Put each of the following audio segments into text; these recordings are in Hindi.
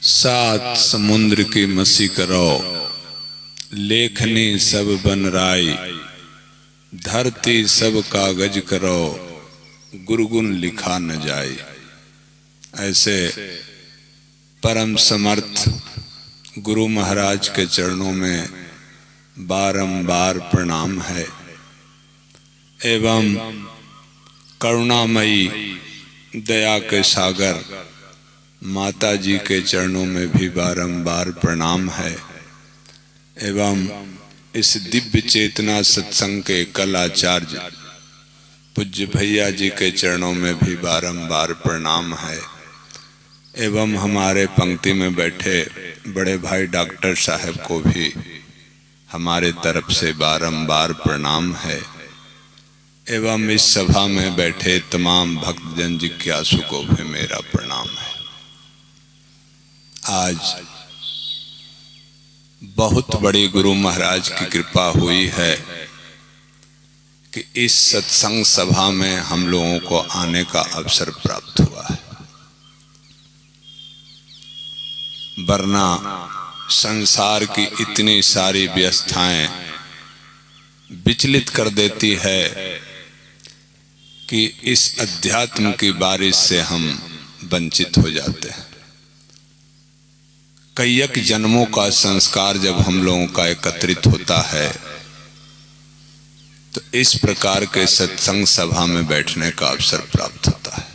सात समुद्र की मसी करो, लेखनी सब बन राई। धरती सब कागज करो, गुरगुन लिखा न जाए। ऐसे परम समर्थ गुरु महाराज के चरणों में बारंबार प्रणाम है एवं करुणामयी दया के सागर माता जी के चरणों में भी बारंबार प्रणाम है एवं इस दिव्य चेतना सत्संग के कलाचार्य पूज्य भैया जी के चरणों में भी बारंबार प्रणाम है एवं हमारे पंक्ति में बैठे बड़े भाई डॉक्टर साहब को भी हमारे तरफ से बारंबार प्रणाम है एवं इस सभा में बैठे तमाम भक्तजन जिज्ञासु को भी मेरा प्रणाम है। आज बहुत बड़ी गुरु महाराज की कृपा हुई है कि इस सत्संग सभा में हम लोगों को आने का अवसर प्राप्त हुआ है, वरना संसार की इतनी सारी व्यवस्थाएं विचलित कर देती है कि इस अध्यात्म की बारिश से हम वंचित हो जाते हैं। कईयक जन्मों का संस्कार जब हम लोगों का एकत्रित होता है तो इस प्रकार के सत्संग सभा में बैठने का अवसर प्राप्त होता है।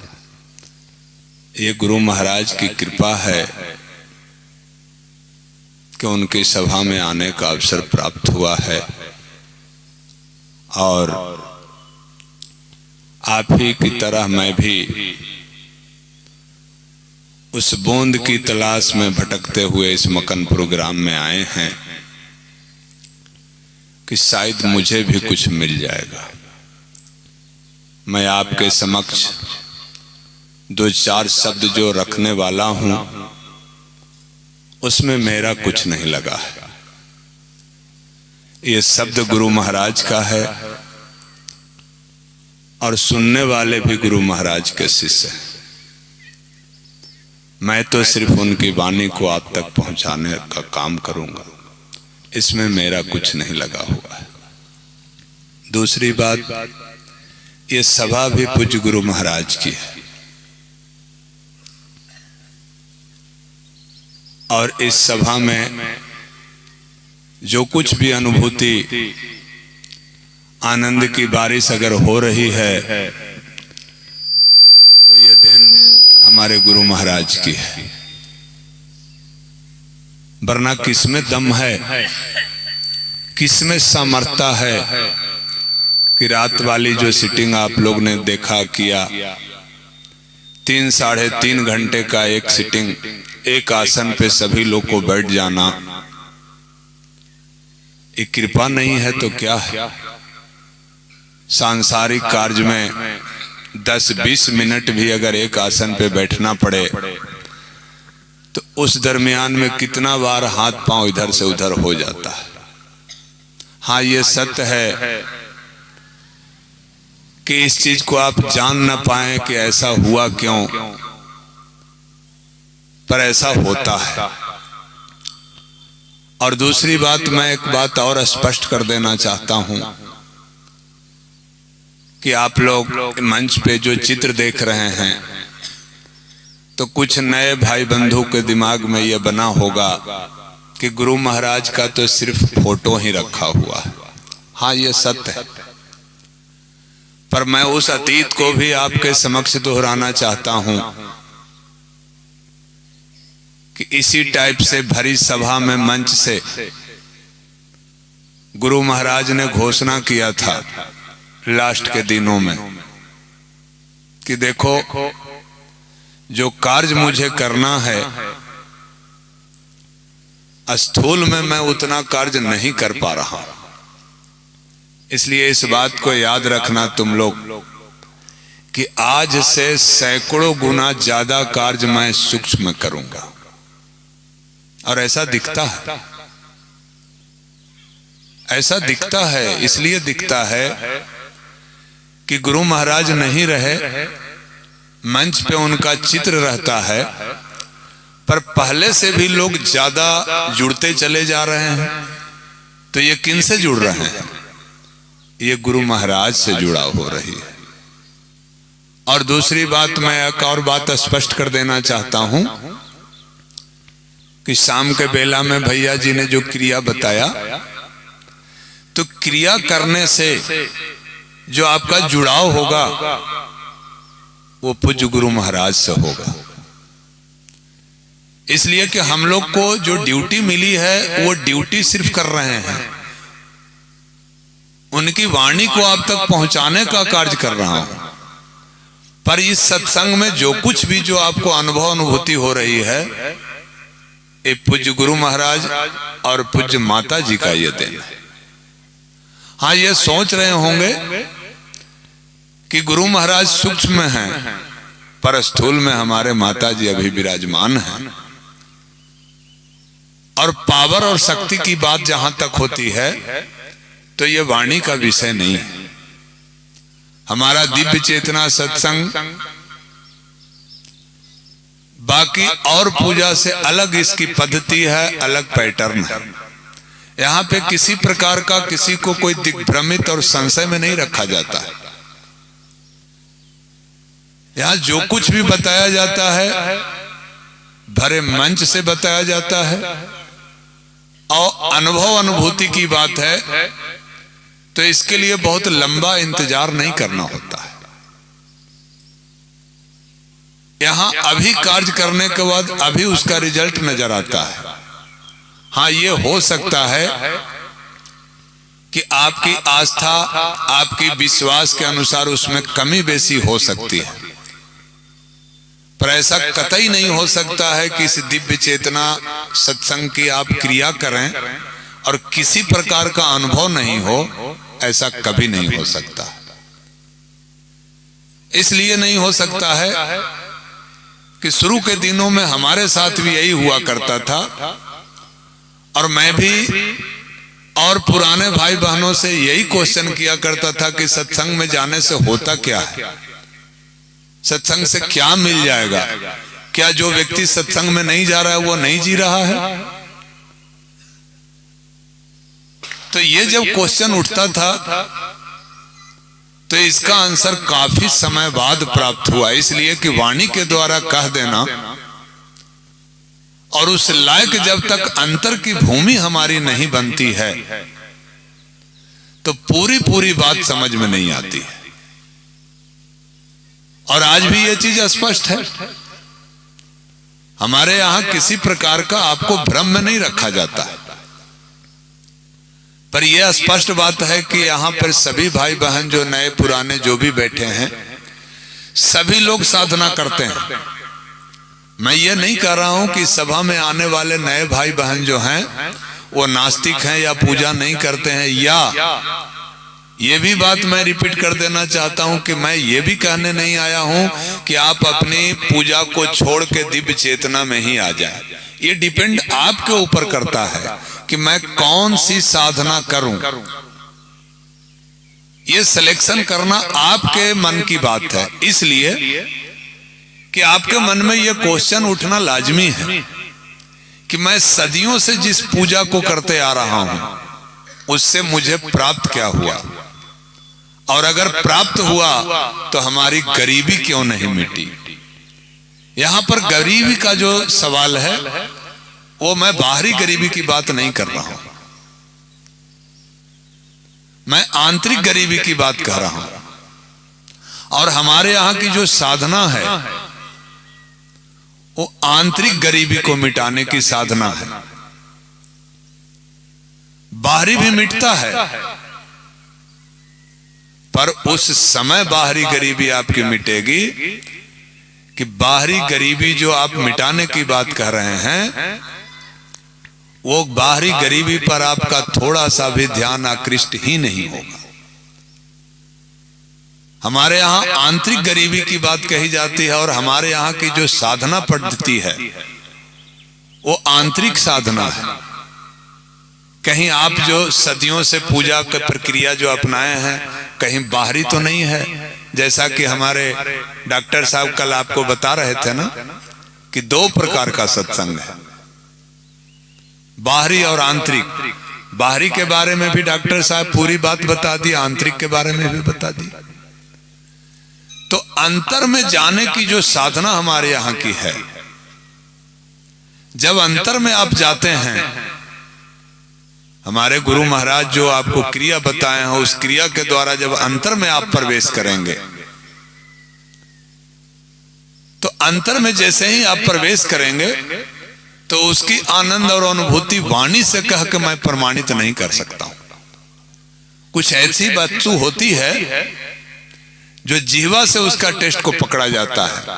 ये गुरु महाराज की कृपा है कि उनकी सभा में आने का अवसर प्राप्त हुआ है और आप ही की तरह मैं भी उस बूंद की तलाश में भटकते हुए इस मकान प्रोग्राम में आए हैं कि शायद मुझे भी कुछ मिल जाएगा। मैं आपके समक्ष दो चार शब्द जो रखने वाला हूं उसमें मेरा कुछ नहीं लगा है। ये शब्द गुरु महाराज का है और सुनने वाले भी गुरु महाराज के शिष्य हैं। मैं तो सिर्फ उनकी वाणी को आप तक पहुंचाने का काम करूंगा, इसमें मेरा कुछ नहीं लगा हुआ है। दूसरी बात, ये सभा भी पूज्य गुरु महाराज की है और इस सभा में जो कुछ भी अनुभूति आनंद की बारिश अगर हो रही है तो ये दिन हमारे गुरु महाराज की है, वरना किसमें दम है, किसमें सामर्थ्य है कि रात वाली जो सिटिंग आप लोग ने देखा किया 3 साढ़े 3 घंटे का एक सिटिंग, एक आसन पे सभी लोग को बैठ जाना, ये कृपा नहीं है तो क्या है। सांसारिक कार्य में 10-20 मिनट भी अगर एक आसन पे बैठना पड़े तो उस दरमियान में कितना बार हाथ पांव इधर से उधर हो जाता है। हाँ, ये सत्य है कि इस चीज को आप जान ना पाए कि ऐसा हुआ क्यों, पर ऐसा होता है। और दूसरी बात, मैं एक बात और स्पष्ट कर देना चाहता हूं कि आप लोग मंच पे जो चित्र देख रहे हैं तो कुछ नए भाई बंधु के दिमाग में यह बना होगा कि गुरु महाराज का तो सिर्फ फोटो ही रखा हुआ है। हाँ, यह सत्य है, पर मैं उस अतीत को भी आपके समक्ष दोहराना चाहता हूं कि इसी टाइप से भरी सभा में मंच से गुरु महाराज ने घोषणा किया था लास्ट के दिनों में कि देखो, जो कार्य मुझे करना है स्थूल में मैं उतना कार्य नहीं कर पा रहा, इसलिए इस बात को याद रखना तुम लोग कि आज से सैकड़ों गुना ज्यादा कार्य मैं सूक्ष्म करूंगा। और ऐसा दिखता है, ऐसा दिखता है, इसलिए दिखता है कि गुरु महाराज नहीं रहे, मंच पे उनका चित्र रहता है पर पहले से भी लोग ज्यादा जुड़ते चले जा रहे हैं। तो ये किन से जुड़ रहे हैं? ये गुरु महाराज से जुड़ाव हो रही है। और दूसरी बात, मैं एक और बात स्पष्ट कर देना चाहता हूं कि शाम के बेला में भैया जी ने जो क्रिया बताया, तो क्रिया करने से जो आपका जुड़ाव होगा वो पूज्य गुरु महाराज से होगा। इसलिए कि हम लोग को जो ड्यूटी मिली है वो ड्यूटी सिर्फ कर रहे हैं, उनकी वाणी को आप तक पहुंचाने का कार्य कर रहा हूं। पर इस सत्संग में जो कुछ भी जो आपको अनुभव अनुभूति हो रही है, ये पूज्य गुरु महाराज और पूज्य माता जी का ये देन है। हाँ, ये सोच रहे होंगे कि गुरु महाराज सूक्ष्म हैं, पर स्थूल में हमारे माता जी अभी विराजमान हैं। और पावर और शक्ति की बात जहां तक होती है तो ये वाणी का विषय नहीं है। हमारा दिव्य चेतना सत्संग बाकी और पूजा से अलग इसकी पद्धति है, अलग पैटर्न है। यहाँ पे किसी प्रकार का किसी को कोई दिग्भ्रमित और संशय में नहीं रखा जाता है। यहाँ जो कुछ भी बताया जाता है भरे मंच से बताया जाता है, और अनुभव अनुभूति की बात है तो इसके लिए बहुत लंबा इंतजार नहीं करना होता है। यहां अभी कार्य करने के बाद अभी उसका रिजल्ट नजर आता है। हाँ, ये हो सकता है कि आपकी आस्था, आपकी विश्वास के अनुसार उसमें कमी बेसी हो सकती है, पर ऐसा कतई नहीं हो सकता है कि इस दिव्य चेतना सत्संग की आप क्रिया करें और किसी प्रकार का अनुभव नहीं हो। ऐसा कभी नहीं हो सकता। इसलिए नहीं हो सकता है कि शुरू के दिनों में हमारे साथ भी यही हुआ करता था, और मैं भी और पुराने भाई बहनों से यही क्वेश्चन किया करता था कि सत्संग में जाने से होता क्या है, सत्संग से क्या मिल जाएगा? क्या जो व्यक्ति सत्संग में नहीं जा रहा है वो नहीं जी रहा है? तो ये जब क्वेश्चन उठता था तो इसका आंसर काफी समय बाद प्राप्त हुआ। इसलिए कि वाणी के द्वारा कह देना और उस लायक जब तक अंतर की भूमि हमारी नहीं बनती है तो पूरी पूरी बात समझ में नहीं आती है। और आज भी यह चीज स्पष्ट है, हमारे यहां किसी प्रकार का आपको भ्रम में नहीं रखा जाता है। पर यह स्पष्ट बात है कि यहां पर सभी भाई बहन जो नए पुराने जो भी बैठे हैं, सभी लोग साधना करते हैं। मैं ये नहीं कह रहा हूं कि सभा में आने वाले नए भाई बहन जो हैं वो नास्तिक हैं या पूजा नहीं करते हैं, या ये भी बात मैं रिपीट कर देना चाहता हूं कि मैं ये भी कहने नहीं आया हूं कि आप अपनी पूजा को छोड़ के दिव्य चेतना में ही आ जाए। ये डिपेंड आपके ऊपर करता है कि मैं कौन सी साधना करूं। ये सिलेक्शन करना आपके मन की बात है। इसलिए कि आपके मन में यह क्वेश्चन उठना लाजमी है कि मैं सदियों से जिस पूजा को करते आ रहा हूं उससे मुझे प्राप्त क्या हुआ, और अगर प्राप्त हुआ तो हमारी गरीबी क्यों नहीं मिटी। यहां पर गरीबी का जो सवाल है वो मैं बाहरी गरीबी की बात नहीं कर रहा हूं, मैं आंतरिक गरीबी की बात कर रहा हूं। और हमारे यहां की जो साधना है वो आंतरिक गरीबी को मिटाने की साधना है। बाहरी भी मिटता है, पर उस समय बाहरी गरीबी आपकी मिटेगी कि बाहरी गरीबी जो आप मिटाने की बात कर रहे हैं वो बाहरी गरीबी पर आपका थोड़ा सा भी ध्यान आकृष्ट ही नहीं होगा। हमारे यहाँ आंतरिक गरीबी की बात कही जाती है, और हमारे यहाँ की जो साधना पद्धति है वो आंतरिक साधना है। कहीं आप जो सदियों से पूजा की प्रक्रिया जो अपनाए हैं कहीं बाहरी तो नहीं है। जैसा कि हमारे डॉक्टर साहब कल आपको बता रहे थे ना कि दो प्रकार का सत्संग है, बाहरी और आंतरिक। बाहरी के बारे में भी डॉक्टर साहब पूरी बात बता दी, आंतरिक के बारे में भी बता दी। तो अंतर में जाने की जो साधना हमारे यहां की है, जब अंतर में आप जाते हैं, हमारे गुरु महाराज जो आपको क्रिया बताए हैं, उस क्रिया के द्वारा जब अंतर में आप प्रवेश करेंगे, तो अंतर में जैसे ही आप प्रवेश करेंगे तो उसकी आनंद और अनुभूति वाणी से कह के मैं प्रमाणित नहीं कर सकता हूं। कुछ ऐसी वस्तु होती है जो जीवा से उसका टेस्ट को पकड़ा जाता है,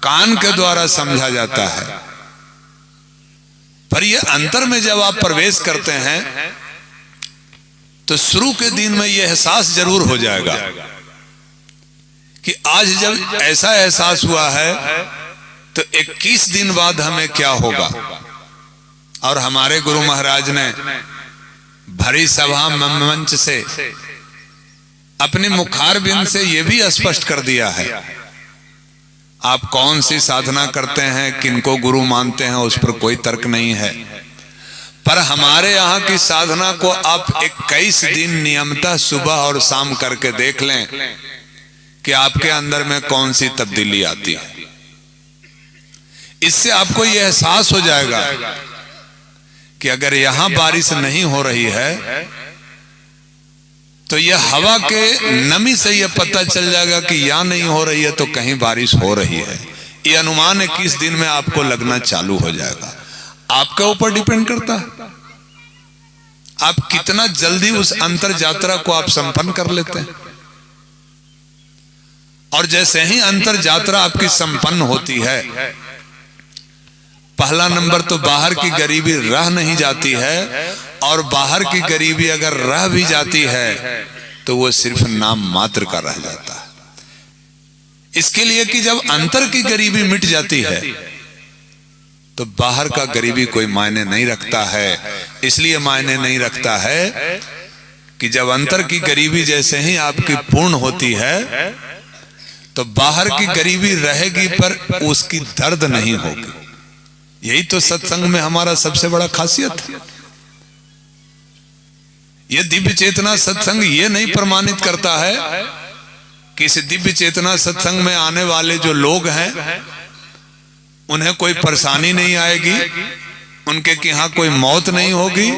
कान के द्वारा समझा जाता है, पर ये अंतर में जब आप प्रवेश करते हैं तो शुरू के दिन में ये एहसास जरूर हो जाएगा कि आज जब ऐसा एहसास हुआ है तो 21 दिन बाद हमें क्या होगा। और हमारे गुरु महाराज ने भरी सभा मंच से अपने मुखारबिंद से यह भी स्पष्ट कर दिया है, आप कौन सी साधना करते हैं, किनको गुरु मानते हैं, उस पर कोई तर्क नहीं है, पर हमारे यहाँ की साधना को आप 21 दिन नियमतः सुबह और शाम करके देख लें कि आपके अंदर में कौन सी तब्दीली आती है। इससे आपको यह एहसास हो जाएगा कि अगर यहां बारिश नहीं हो रही है तो यह हवा के नमी से यह पता चल जाएगा कि यहां नहीं हो रही है तो कहीं बारिश हो रही है। यह अनुमान 21 दिन में आपको लगना चालू हो जाएगा। आपके ऊपर डिपेंड करता है आप कितना जल्दी उस अंतर यात्रा को आप संपन्न कर लेते हैं। और जैसे ही अंतर यात्रा आपकी संपन्न होती है, पहला नंबर तो बाहर की गरीबी रह नहीं जाती है, और बाहर की गरीबी अगर रह भी जाती है तो वो सिर्फ नाम मात्र का रह जाता है। इसके लिए कि जब अंतर की गरीबी मिट जाती है तो बाहर का गरीबी कोई मायने नहीं रखता है। इसलिए मायने नहीं रखता है कि जब अंतर की गरीबी जैसे ही आपकी पूर्ण होती है तो बाहर की गरीबी रहेगी पर उसकी दर्द नहीं होगी। यही तो सत्संग में हमारा सबसे बड़ा खासियत है। यह दिव्य चेतना सत्संग ये नहीं प्रमाणित करता है कि इस दिव्य चेतना सत्संग में आने वाले जो लोग हैं उन्हें कोई परेशानी नहीं आएगी, उनके यहाँ कोई मौत नहीं होगी,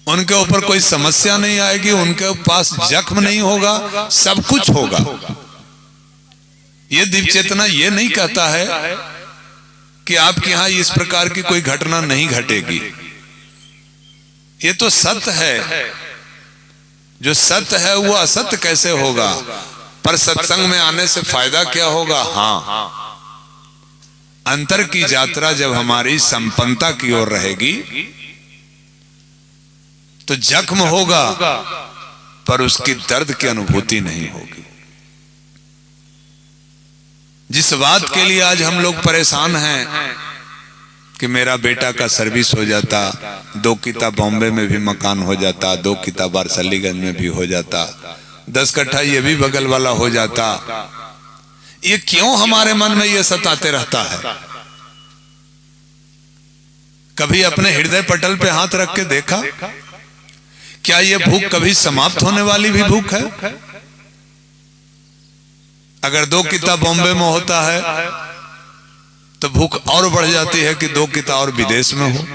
उनके ऊपर कोई समस्या नहीं आएगी, उनके पास जख्म नहीं होगा, सब कुछ होगा। यह दिव्य चेतना ये नहीं कहता है कि आपके यहां इस प्रकार की कोई घटना नहीं घटेगी। ये तो सत्य है, जो सत्य है वो असत्य कैसे होगा। पर सत्संग में आने से फायदा क्या होगा? हाँ, अंतर की यात्रा जब हमारी संपन्नता की ओर रहेगी तो जख्म होगा पर उसकी दर्द की अनुभूति नहीं होगी। जिस बात के लिए आज हम लोग परेशान हैं कि मेरा बेटा का सर्विस हो जाता, 2 किता बॉम्बे में भी मकान हो जाता, 2 किता बारसलीगंज में भी हो जाता, 10 कट्ठा ये भी बगल वाला हो जाता, ये क्यों हमारे मन में ये सताते रहता है? कभी अपने हृदय पटल पे हाथ रख के देखा? क्या ये भूख कभी समाप्त होने वाली भी भूख है? अगर 2 किता बॉम्बे में होता है तो भूख और बढ़ जाती है कि 2 किता और विदेश में हो।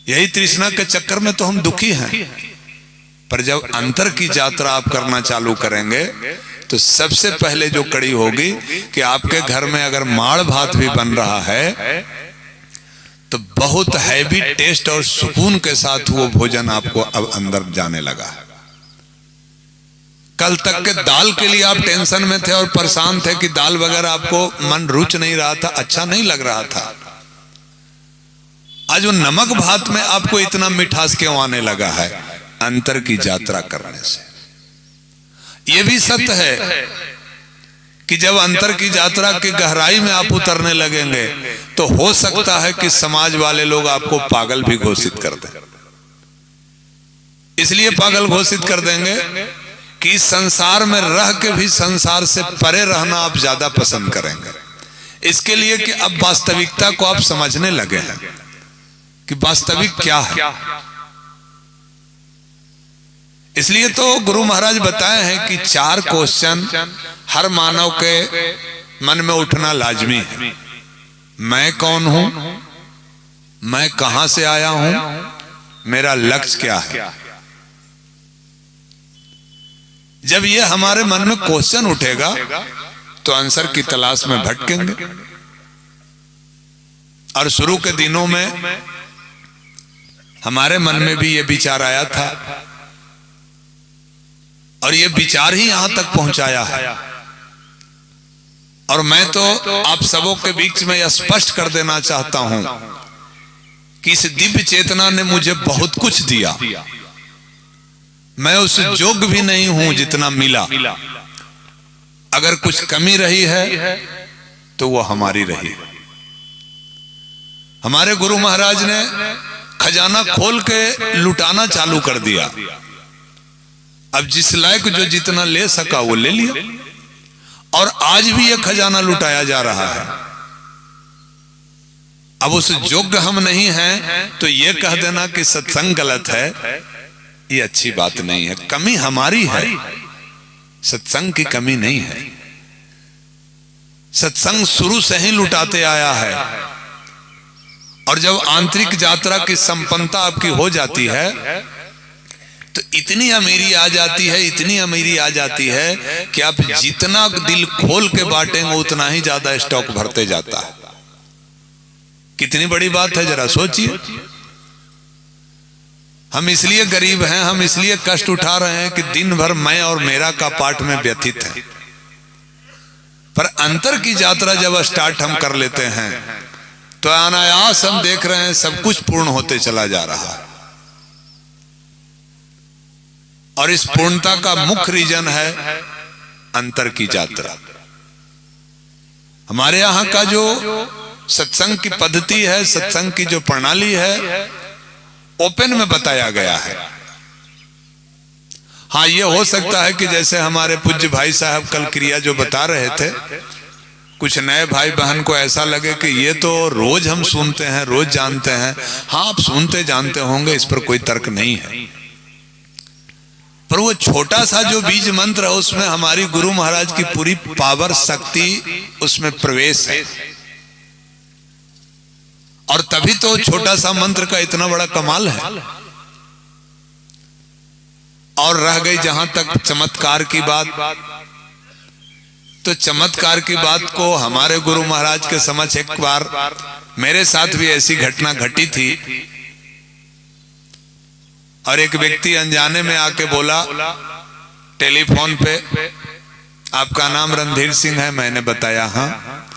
यही तृष्णा के चक्कर में तो हम दुखी हैं। पर जब अंतर की यात्रा आप करना चालू करेंगे तो सबसे पहले जो कड़ी होगी कि आपके घर में अगर माड़ भात भी बन रहा है तो बहुत हैवी टेस्ट और सुकून के साथ वो भोजन आपको अब अंदर जाने लगा है। कल तक के दाल के लिए आप टेंशन में थे और परेशान थे कि दाल वगैरह आपको मन रुच नहीं रहा था, अच्छा नहीं लग रहा था। आज वो नमक भात में आपको इतना मिठास क्यों आने लगा है? अंतर की यात्रा करने से। यह भी सत्य है कि जब अंतर की यात्रा की गहराई में आप उतरने लगेंगे तो हो सकता है कि समाज वाले लोग आपको पागल भी घोषित कर दें। इसलिए पागल घोषित कर देंगे कि संसार में रह के भी संसार से परे रहना आप ज्यादा पसंद करेंगे, इसके लिए कि अब वास्तविकता को आप समझने लगे हैं कि वास्तविक क्या है। इसलिए तो गुरु महाराज बताए हैं कि 4 क्वेश्चन हर मानव के मन में उठना लाजमी है। मैं कौन हूं, मैं कहां से आया हूं, मेरा लक्ष्य क्या है। जब ये हमारे मन में क्वेश्चन उठेगा तो आंसर की तलाश में भटकेंगे। और शुरू के दिनों में हमारे मन में भी ये विचार आया था और ये विचार ही यहां तक पहुंचाया है। और मैं तो आप सबों के बीच में यह स्पष्ट कर देना चाहता हूं कि इस दिव्य चेतना ने मुझे बहुत कुछ दिया। मैं उस योग्य भी नहीं हूं जितना मिला। अगर कुछ कमी रही है तो वो हमारी रही। हमारे गुरु महाराज ने खजाना खोल के लुटाना चालू कर दिया। अब जिस लायक जो जितना ले सका वो ले लिया और आज भी यह खजाना लुटाया जा रहा है। अब उस योग्य हम नहीं हैं तो यह कह देना कि सत्संग गलत है, ये अच्छी बात नहीं है। कमी हमारी है, सत्संग की कमी नहीं है। सत्संग शुरू से ही लुटाते आया है और जब आंतरिक यात्रा की संपन्नता आपकी हो जाती है तो इतनी अमीरी आ जाती है, इतनी अमीरी आ जाती है कि आप जितना दिल खोल के बांटेंगे उतना ही ज्यादा स्टॉक भरते जाता है। कितनी बड़ी बात है, जरा सोचिए। हम इसलिए गरीब हैं, हम इसलिए कष्ट उठा रहे हैं कि दिन भर मैं और मेरा का पाठ में व्यथित है। पर अंतर की यात्रा जब स्टार्ट हम कर लेते हैं तो अनायास हम देख रहे हैं सब कुछ पूर्ण होते चला जा रहा है। और इस पूर्णता का मुख्य रीजन है अंतर की यात्रा। हमारे यहाँ का जो सत्संग की पद्धति है, सत्संग की जो प्रणाली है, ओपन में बताया गया है। हाँ, ये हो सकता है कि जैसे हमारे पूज्य भाई साहब कल क्रिया जो बता रहे थे, कुछ नए भाई बहन को ऐसा लगे कि ये तो रोज हम सुनते हैं, रोज जानते हैं। हाँ, आप सुनते जानते होंगे, इस पर कोई तर्क नहीं है। पर वो छोटा सा जो बीज मंत्र है उसमें हमारी गुरु महाराज की पूरी पावर शक्ति उसमें प्रवेश है। और तभी तो छोटा सा मंत्र का इतना बड़ा कमाल है। और रह गई जहां तक चमत्कार की बात, तो चमत्कार की बात को हमारे गुरु महाराज के समक्ष एक बार मेरे साथ भी ऐसी घटना घटी थी। और एक व्यक्ति अनजाने में आके बोला टेलीफोन पे, आपका नाम रणधीर सिंह है? मैंने बताया हाँ।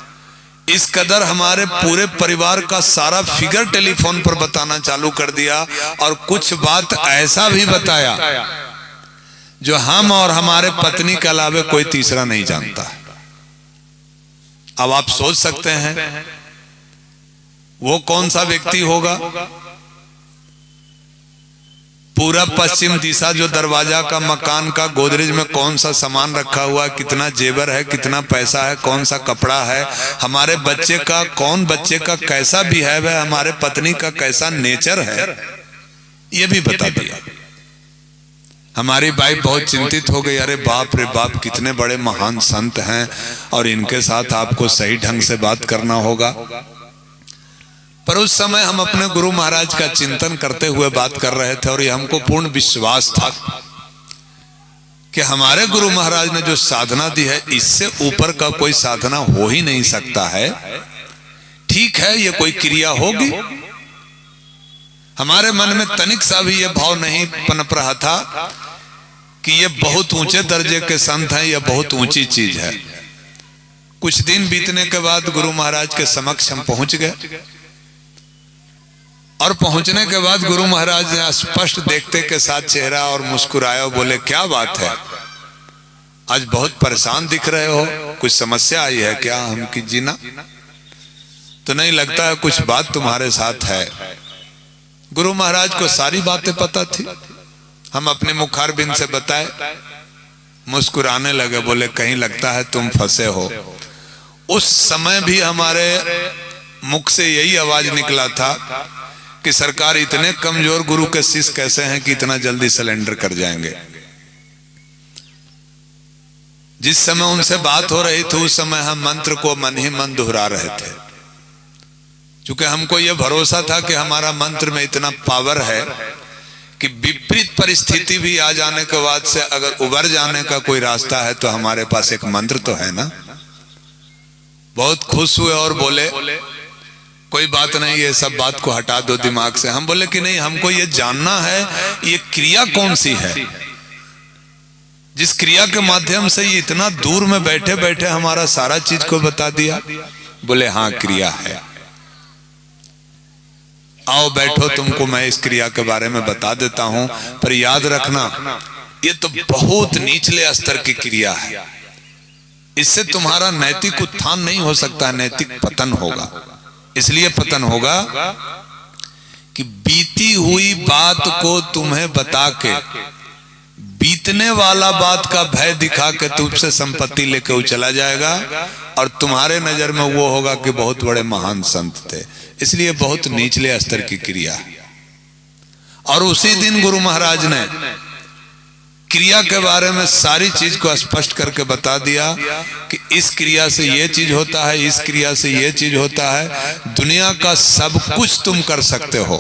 इस कदर हमारे पूरे परिवार का सारा फिगर टेलीफोन पर बताना चालू कर दिया और कुछ बात ऐसा भी बताया जो हम और हमारे पत्नी के अलावा कोई तीसरा नहीं जानता। अब आप सोच सकते हैं वो कौन सा व्यक्ति होगा। पूरा पश्चिम दिशा जो दरवाजा का मकान का गोदरेज में कौन सा सामान रखा हुआ, कितना जेवर है, कितना पैसा है, कौन सा कपड़ा है, हमारे बच्चे का कौन बच्चे का कैसा बिहेव है, हमारे पत्नी का कैसा नेचर है, ये भी बता दिया। हमारी वाइफ बहुत चिंतित हो गई। अरे बाप रे बाप, कितने बड़े महान संत हैं और इनके साथ आपको सही ढंग से बात करना होगा। पर उस समय हम अपने गुरु महाराज का चिंतन करते हुए बात कर रहे थे और ये हमको पूर्ण विश्वास था कि हमारे गुरु महाराज ने जो साधना दी है इससे ऊपर का कोई साधना हो ही नहीं सकता है। ठीक है, ये कोई क्रिया होगी। हमारे मन में तनिक सा भी ये भाव नहीं पनप रहा था कि ये बहुत ऊंचे दर्जे के संत हैं, यह बहुत ऊंची चीज है। कुछ दिन बीतने के बाद गुरु महाराज के समक्ष हम पहुंच गए और पहुंचने के बाद गुरु महाराज ने स्पष्ट देखते के साथ चेहरा और मुस्कुराया, बोले क्या बात है, आज बहुत परेशान दिख रहे हो, कुछ समस्या आई है क्या? हम की जीना तो नहीं लगता है, कुछ बात तुम्हारे साथ है। गुरु महाराज को सारी बातें पता थी। हम अपने मुखारबिंद से बताए मुस्कुराने लगे, बोले कहीं लगता है तुम फंसे हो। उस समय भी हमारे मुख से यही आवाज निकला था कि सरकार इतने कमजोर गुरु के शिष्य कैसे हैं कि इतना जल्दी सरेंडर कर जाएंगे। जिस समय उनसे बात हो रही थी उस समय हम मंत्र को मन ही मन दोहरा रहे थे, क्योंकि हमको यह भरोसा था कि हमारा मंत्र में इतना पावर है कि विपरीत परिस्थिति भी आ जाने के बाद से अगर उबर जाने का कोई रास्ता है तो हमारे पास एक मंत्र तो है ना। बहुत खुश हुए और बोले कोई बात नहीं, ये सब बात को हटा दो दिमाग से। हम बोले कि नहीं, हमको ये जानना है ये क्रिया कौन सी है, जिस क्रिया के माध्यम से ये इतना दूर में बैठे बैठे हमारा सारा चीज को बता दिया। बोले हाँ क्रिया है, आओ बैठो, तुमको मैं इस क्रिया के बारे में बता देता हूं, पर याद रखना ये तो बहुत निचले स्तर की क्रिया है, इससे तुम्हारा नैतिक उत्थान नहीं हो सकता, नैतिक पतन होगा। इसलिए पतन होगा कि बीती हुई बात को तुम्हें बता के बीतने वाला बात का भय दिखा के तुमसे संपत्ति लेके वो चला जाएगा और तुम्हारे नजर में वो होगा कि बहुत बड़े महान संत थे। इसलिए बहुत निचले स्तर की क्रिया है। और उसी दिन गुरु महाराज ने क्रिया के बारे में सारी चीज को स्पष्ट करके बता दिया कि इस क्रिया से ये चीज होता है, इस क्रिया से ये चीज होता है, दुनिया का सब कुछ तुम कर सकते हो,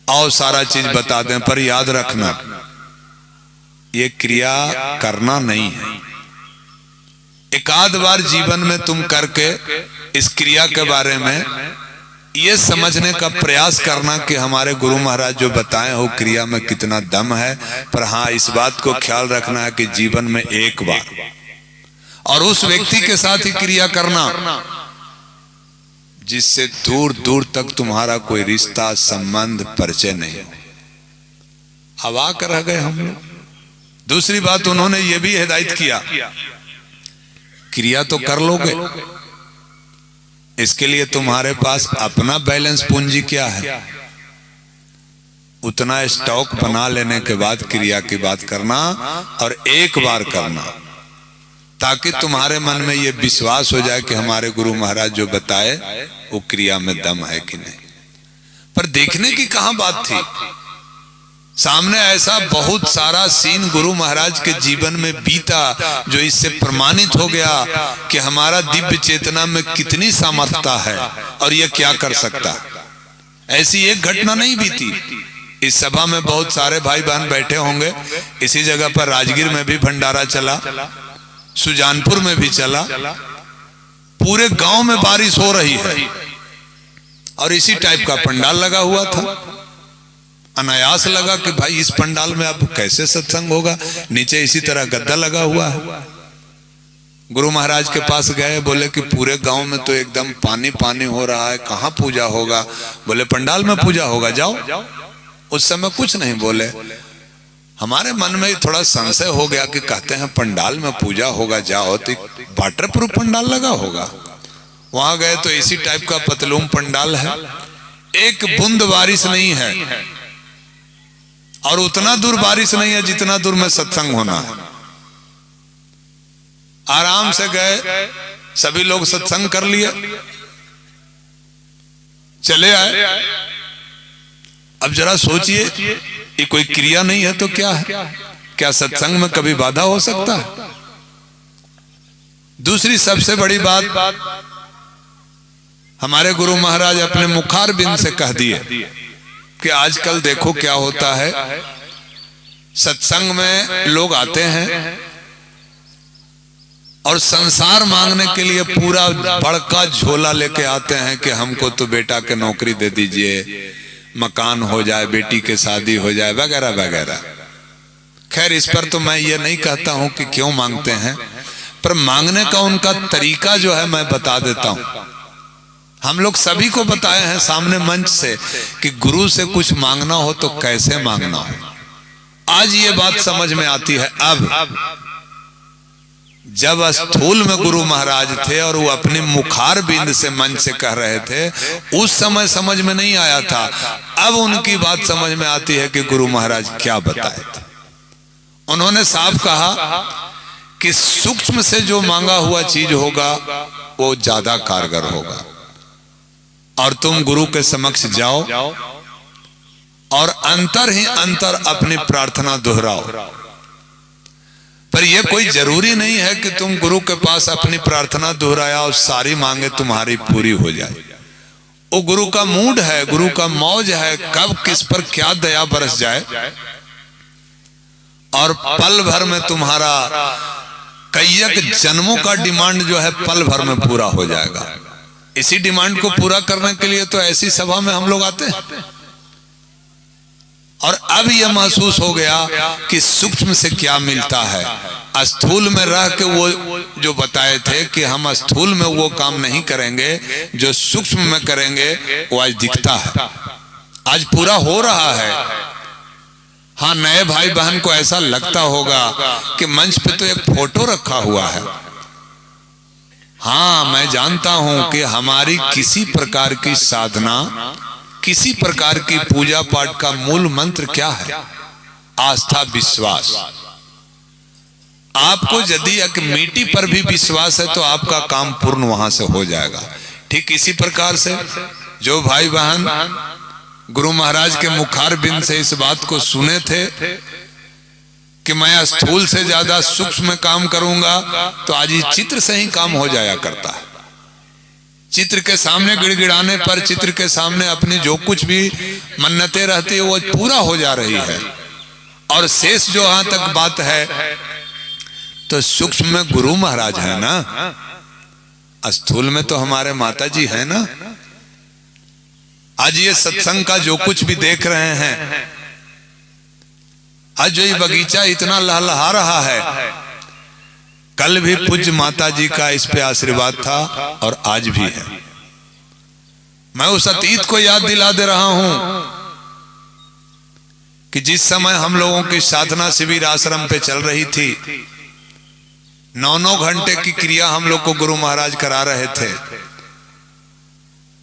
आओ सारा चीज बता दें, पर याद रखना ये क्रिया करना नहीं है। एक आध बार जीवन में तुम करके इस क्रिया के बारे में ये समझने का प्रयास करना कि हमारे गुरु महाराज जो बताए हो क्रिया में कितना दम है। पर हाँ, इस बात को ख्याल रखना है कि जीवन में एक बार और उस व्यक्ति के साथ ही क्रिया करना जिससे दूर दूर तक तुम्हारा कोई रिश्ता संबंध परिचय नहीं। हवा कर रह गए हम लोग। दूसरी बात उन्होंने ये भी हिदायत किया, क्रिया तो कर लोगे, इसके लिए तुम्हारे पास अपना बैलेंस पूंजी क्या है, उतना स्टॉक बना लेने के बाद क्रिया की बात करना और एक बार करना, ताकि तुम्हारे मन में ये विश्वास हो जाए कि हमारे गुरु महाराज जो बताए वो क्रिया में दम है कि नहीं। पर देखने की कहां बात थी, सामने ऐसा बहुत सारा सीन गुरु महाराज के जीवन में बीता जो इससे प्रमाणित हो गया कि हमारा दिव्य चेतना में कितनी सामर्थ्यता है और यह क्या कर सकता है। ऐसी एक घटना नहीं बीती। इस सभा में बहुत सारे भाई बहन बैठे होंगे, इसी जगह पर राजगीर में भी भंडारा चला, सुजानपुर में भी चला, पूरे गांव में बारिश हो रही है और इसी टाइप का पंडाल लगा हुआ था। अनायास लगा कि भाई इस पंडाल में अब कैसे सत्संग होगा, नीचे इसी तरह गद्दा लगा हुआ है। गुरु महाराज के पास गए, बोले कि पूरे गांव में तो एकदम पानी पानी हो रहा है, कहाँ पूजा होगा। बोले पंडाल में पूजा होगा, जाओ। उस समय कुछ नहीं बोले। हमारे मन में थोड़ा संशय हो गया कि कहते हैं पंडाल में पूजा होगा, जाओ, तो वाटर प्रूफ पंडाल लगा होगा। वहां गए तो इसी टाइप का पतलूम पंडाल है, एक बूंद बारिश नहीं है और उतना दूर बारिश नहीं है जितना दूर में सत्संग होना है। आराम से गए, सभी लोग सत्संग कर लिया, चले आए। अब जरा सोचिए, ये कोई क्रिया नहीं है तो क्या है? क्या सत्संग में कभी बाधा हो सकता है? दूसरी सबसे बड़ी बात, हमारे गुरु महाराज अपने मुखार बिंद से कह दिए कि आजकल देखो क्या होता है, सत्संग में लोग आते हैं और संसार मांगने के लिए पूरा बड़का झोला लेके आते हैं कि हमको तो बेटा के नौकरी दे दीजिए, मकान हो जाए, बेटी के शादी हो जाए, वगैरह वगैरह। खैर, इस पर तो मैं ये नहीं कहता हूं कि क्यों मांगते हैं, पर मांगने का उनका तरीका जो है मैं बता देता हूं। हम लोग सभी को बताए हैं सामने मंच से कि गुरु से कुछ मांगना हो तो कैसे मांगना हो। आज ये बात समझ में आती है। अब जब स्थूल में गुरु महाराज थे और वो अपने मुखार बिंद से मंच से कह रहे थे, उस समय समझ में नहीं आया था। अब उनकी बात समझ में आती है कि गुरु महाराज क्या बताए थे। उन्होंने साफ कहा कि सूक्ष्म से जो मांगा हुआ चीज होगा वो ज्यादा कारगर होगा। और तुम गुरु के समक्ष जाओ और अंतर ही अंतर अपनी प्रार्थना दोहराओ। पर यह कोई जरूरी नहीं है कि तुम गुरु के पास अपनी प्रार्थना दोहराया और सारी मांगे तुम्हारी पूरी हो जाए। वो गुरु का मूड है, गुरु का मौज है, कब किस पर क्या दया बरस जाए और पल भर में तुम्हारा कईयक जन्मों का डिमांड जो है पल भर में पूरा हो जाएगा। इसी डिमांड को पूरा करने के लिए तो ऐसी सभा में हम लोग आते हैं। और अब यह महसूस हो गया कि सूक्ष्म से क्या मिलता है। स्थूल में रह के वो जो बताए थे कि हम स्थूल में वो काम नहीं करेंगे जो सूक्ष्म में करेंगे, वो आज दिखता है, आज पूरा हो रहा है। हाँ, नए भाई बहन को ऐसा लगता होगा कि मंच पे तो एक फोटो रखा हुआ है। हाँ, मैं जानता हूं कि हमारी किसी प्रकार की साधना, किसी प्रकार की पूजा पाठ का मूल मंत्र क्या है? आस्था, विश्वास। आपको यदि एक मिट्टी पर भी विश्वास है तो आपका काम पूर्ण वहां से हो जाएगा। ठीक इसी प्रकार से जो भाई बहन गुरु महाराज के मुखार बिंद से इस बात को सुने थे कि मैं स्थूल से ज्यादा सूक्ष्म में काम करूंगा, तो आज इस चित्र से ही काम हो जाया करता है। चित्र के सामने गिड़गिड़ाने पर, चित्र के सामने अपनी जो कुछ भी मन्नतें रहती है वो पूरा हो जा रही है। और शेष जो यहां तक बात है, तो सूक्ष्म में गुरु महाराज है ना, स्थूल में तो हमारे माता जी है ना। आज ये सत्संग का जो कुछ भी देख रहे हैं, आज जो ये बगीचा इतना लहलहा रहा है, कल भी पूज्य माता जी का इस पे आशीर्वाद था और आज भी है। मैं उस अतीत को याद दिला दे रहा हूं कि जिस समय हम लोगों की साधना शिविर आश्रम पे चल रही थी, 9-9 घंटे की क्रिया हम लोग को गुरु महाराज करा रहे थे।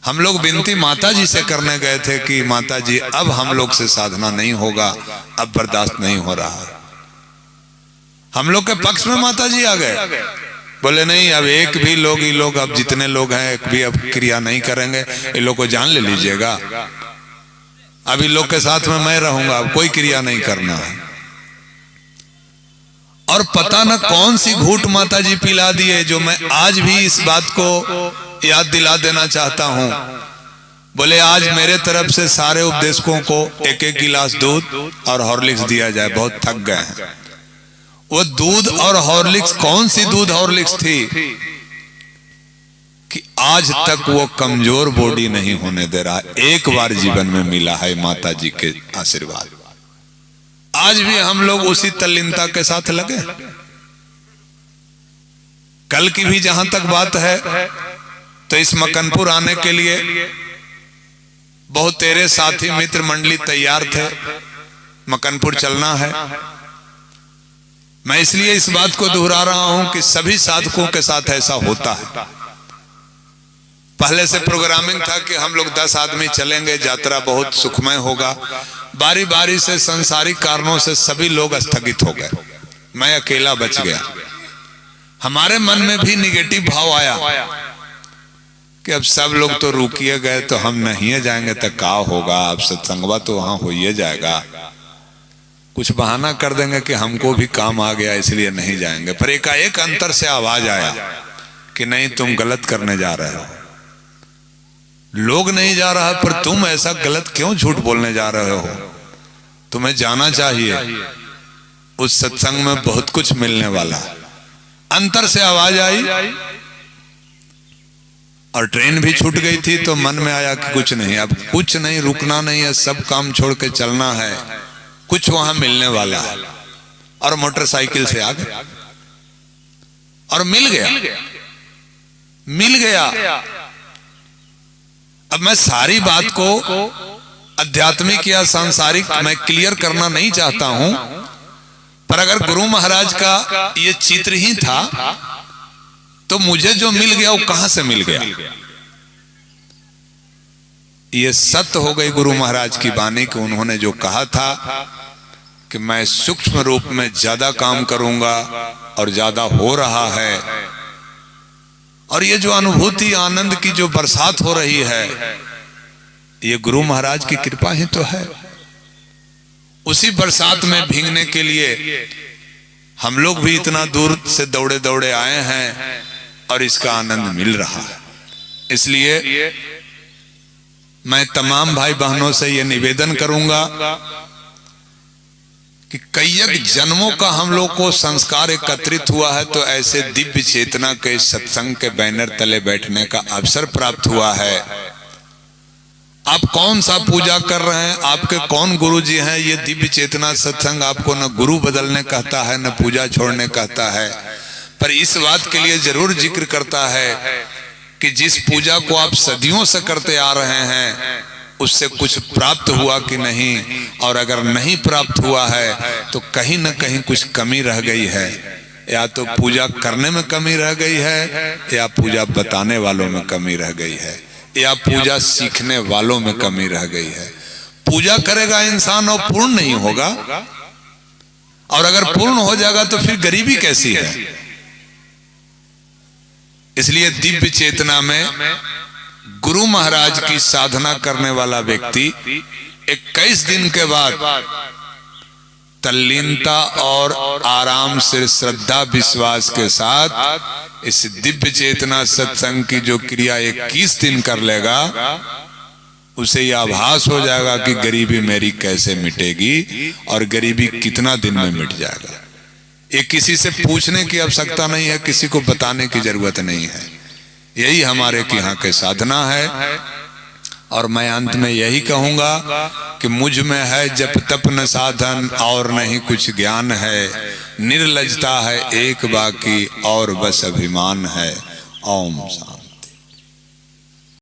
हम लोग विनती माता जी से करने गए थे कि माता जी अब हम लोग से साधना नहीं होगा, अब बर्दाश्त नहीं हो रहा। हम लोग के पक्ष में माता जी आ गए, बोले नहीं, अब एक भी लोग, ये लोग अब जितने लोग हैं एक भी अब क्रिया नहीं करेंगे, ये लोग को जान ले लीजिएगा, अब इन लोग के साथ में मैं रहूंगा, अब कोई क्रिया नहीं करना है। और पता न कौन सी घूंट माता जी पिला दिए, जो मैं आज भी इस बात को याद दिला देना चाहता हूं। बोले आज मेरे तरफ से सारे उपदेशकों को एक एक गिलास दूध और हॉर्लिक्स दिया जाए, बहुत थक गए हैं। वो दूध और हॉर्लिक्स, कौन सी दूध हॉर्लिक्स थी कि आज तक वो कमजोर बॉडी नहीं होने दे रहा। एक बार जीवन में मिला है माता जी के आशीर्वाद। आज भी हम लोग उसी तल्लीनता के साथ लगे। कल की भी जहां तक बात है, तो इस मकनपुर आने के लिए बहुत तेरे साथी मित्र मंडली तैयार थे, मकनपुर चलना है। मैं इसलिए इस बात को दोहरा रहा हूं कि सभी साधकों के साथ ऐसा होता है। पहले से प्रोग्रामिंग था कि हम लोग 10 आदमी चलेंगे, यात्रा बहुत सुखमय होगा। बारी बारी से सांसारिक कारणों से सभी लोग स्थगित हो गए, मैं अकेला बच गया। हमारे मन में भी निगेटिव भाव आया कि अब सब लोग तो रुकिए गए तो हम नहीं जाएंगे तो क्या होगा, अब सत्संगवा तो वहां हो ही जाएगा, कुछ बहाना कर देंगे कि हमको भी काम आ गया इसलिए नहीं जाएंगे। पर एकाएक अंतर से आवाज आया कि नहीं, तुम गलत करने जा रहे हो। लोग नहीं जा रहा, पर तुम ऐसा गलत क्यों झूठ बोलने जा रहे हो? तुम्हें जाना चाहिए, उस सत्संग में बहुत कुछ मिलने वाला। अंतर से आवाज आई और ट्रेन भी छूट गई थी, तो मन में आया कि कुछ नहीं, अब कुछ नहीं, रुकना नहीं है, सब काम छोड़ के चलना है, कुछ वहां मिलने वाला है। और मोटरसाइकिल से आ गए और मिल गया। अब मैं सारी बात को आध्यात्मिक या सांसारिक मैं क्लियर करना नहीं चाहता हूं, पर अगर गुरु महाराज का ये चित्र ही था तो मुझे जो मिल गया वो कहां से मिल गया? ये सत्य हो गई गुरु महाराज की वाणी कि उन्होंने जो कहा था कि मैं सूक्ष्म रूप में ज्यादा काम करूंगा और ज्यादा हो रहा है। और ये जो अनुभूति आनंद की जो बरसात हो रही है, ये गुरु महाराज की कृपा ही तो है। उसी बरसात में भीगने के लिए हम लोग भी इतना दूर से दौड़े दौड़े आए हैं और इसका आनंद मिल रहा है। इसलिए मैं तमाम भाई बहनों से ये निवेदन करूंगा कि कई जन्मों का हम लोग को संस्कार एकत्रित हुआ है, तो ऐसे दिव्य चेतना के सत्संग के बैनर तले बैठने का अवसर प्राप्त हुआ है। आप कौन सा पूजा कर रहे हैं, आपके कौन गुरु जी हैं, ये दिव्य चेतना सत्संग आपको न गुरु बदलने कहता है न पूजा छोड़ने कहता है, पर इस बात के लिए जरूर जिक्र करता है कि जिस पूजा को आप सदियों से करते आ रहे हैं उससे कुछ प्राप्त हुआ कि नहीं, और अगर नहीं प्राप्त हुआ है तो कहीं न कहीं कुछ कमी रह गई है। या तो पूजा करने में कमी रह गई है, या पूजा बताने वालों में कमी रह गई है, या पूजा सीखने वालों में कमी रह गई है। पूजा करेगा इंसान और पूर्ण नहीं होगा, और अगर पूर्ण हो जाएगा तो फिर गरीबी कैसी है। इसलिए दिव्य चेतना में गुरु महाराज की साधना करने वाला व्यक्ति 21 दिन के बाद तल्लीनता और आराम से श्रद्धा विश्वास के साथ इस दिव्य चेतना सत्संग की जो क्रिया 21 दिन कर लेगा, उसे यह आभास हो जाएगा कि गरीबी मेरी कैसे मिटेगी और गरीबी कितना दिन में मिट जाएगा। ये किसी से पूछने की आवश्यकता नहीं है, किसी को बताने की जरूरत नहीं है। यही हमारे के यहाँ के साधना है। और मैं अंत में यही कहूंगा कि मुझ में है जप तप न साधन और नहीं कुछ ज्ञान है, निर्लजता है एक बाकी और बस अभिमान है। ओम शांति।